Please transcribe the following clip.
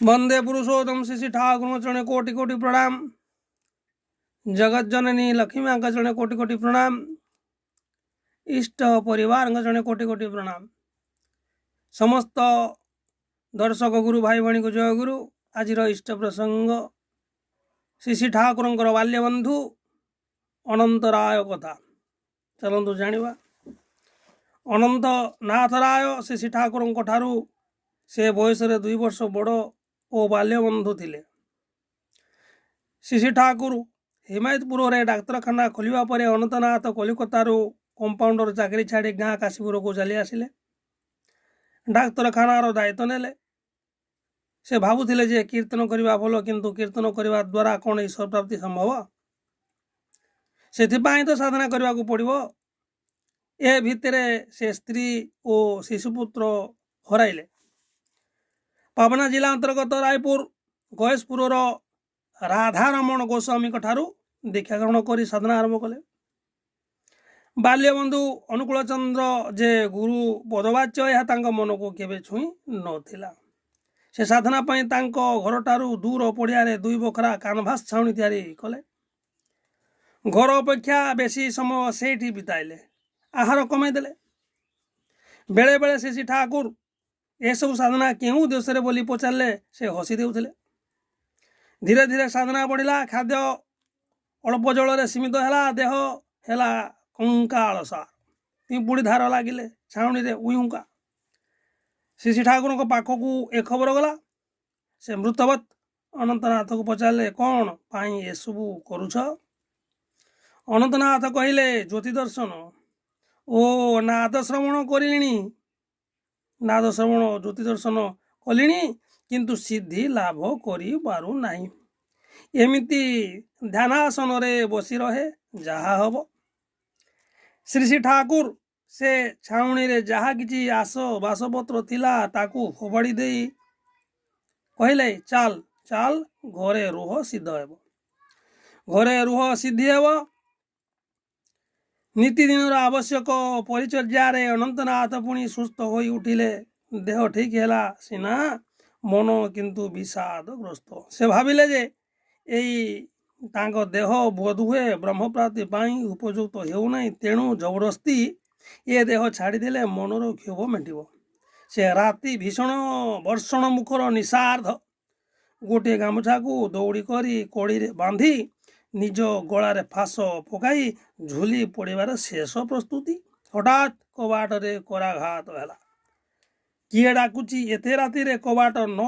वंदे पुरुषोत्तम श्री ठाकुर चरण कोटि कोटि प्रणाम। जगत जननी लक्ष्मी माँ का चरण कोटि कोटि प्रणाम। इष्ट परिवार का चरण कोटि कोटि प्रणाम। समस्त दर्शक गुरु भाई भाई को जय गुरु। आज इष्ट प्रसंग श्री ठाकुर बाल्य बंधु अनंत राय कथा। चलतु जानिबा। अनंत नाथ राय श्री ठाकुर ठारू से बयस 2 वर्ष बड़ और बाल्य बंधु थिले। श्री ठाकुर हिमायतपुर रे डाक्तरखाना खोलिबा परे अनंतनाथ कलिकतारू कंपाउंडर चाकरी छाड़ी गाँ काशीपुर को चली आसिले। डाक्तरखानार दायित्व नेले। से भावुथिले जे कीर्तन करबा भलो, किंतु कीर्तन करबा द्वारा कौन ईश्वर प्राप्ति संभव? सेथिपाई तो साधना करबा को पड़िबो। ए भितरे से स्त्री और शिशुपुत्र हराइले। पाबना जिला अंतर्गत रायपुर गयेशपुर राधारमण गोस्वामी ठारू दीक्षा ग्रहण कर साधना आरंभ कले। बाल्यबंधु अनुकूल चंद्र जे गुरु पदवाच्य यह मन को केबे छुई नथिला। से साधना पाई घर ठारू दूर पड़िया 2 बखरा कानभास छाउनी तैयारी कले। घर अपेक्षा बेसी समय सेठी बिताइले। आहार कमाई देले। बेले बेले श्री ठाकुर ए सब साधना क्यों उद्देश्य रे बोली पचारे से हसी देउथिले। धीरे धीरे साधना बढ़िला। खाद्य अल्प जल सीमित है। देह है कंकाल सार। पिंपुड़ी धार लगिले छाउनी रे उईहुंका। श्री ठाकुर को पाखकू ए खबर गला। से मृतवत अनंतनाथ को पचारे कौन पाई ए सब करुछ? अनंतनाथ कहले ज्योति दर्शन ओ नाद श्रवण करिलिनी। नाद श्रवण ज्योति दर्शन कलिनी, किंतु सिद्धि लाभ करि पारु नाही। एमिति ध्यानासन रे बसी रहे जहा हब। श्री ठाकुर से छाउनी रे जहा किछि आस बासपत्र थिला ताकू फोबाड़ी देई कहले चाल चाल घरे रुह सिद्ध हेब। घरे रुह सिद्धि हेब। नीतिदिन आवश्यक परिचर्या रे अनंतनाथ पुणी सुस्थ हो उठिले। देह ठीक है सीना, मन किंतु विषादग्रस्त। से भाविले जे तांको देह बोधुए ब्रह्म प्राप्ति पाई उपयुक्त हेउना, तेणु जबरदस्ती ये देह छाड़ीदेले मनर क्षोभ मेटिब। से राति भीषण वर्षण मुखर निषार्ध गोटे गामुछा को दौड़ी करी कड़ी रे बांधी निज गलारे फास पकाई झुली पड़िबार शेष प्रस्तुति। हठात कबाट रे कराघात है। किए डाकुची एते राति रे कबाट न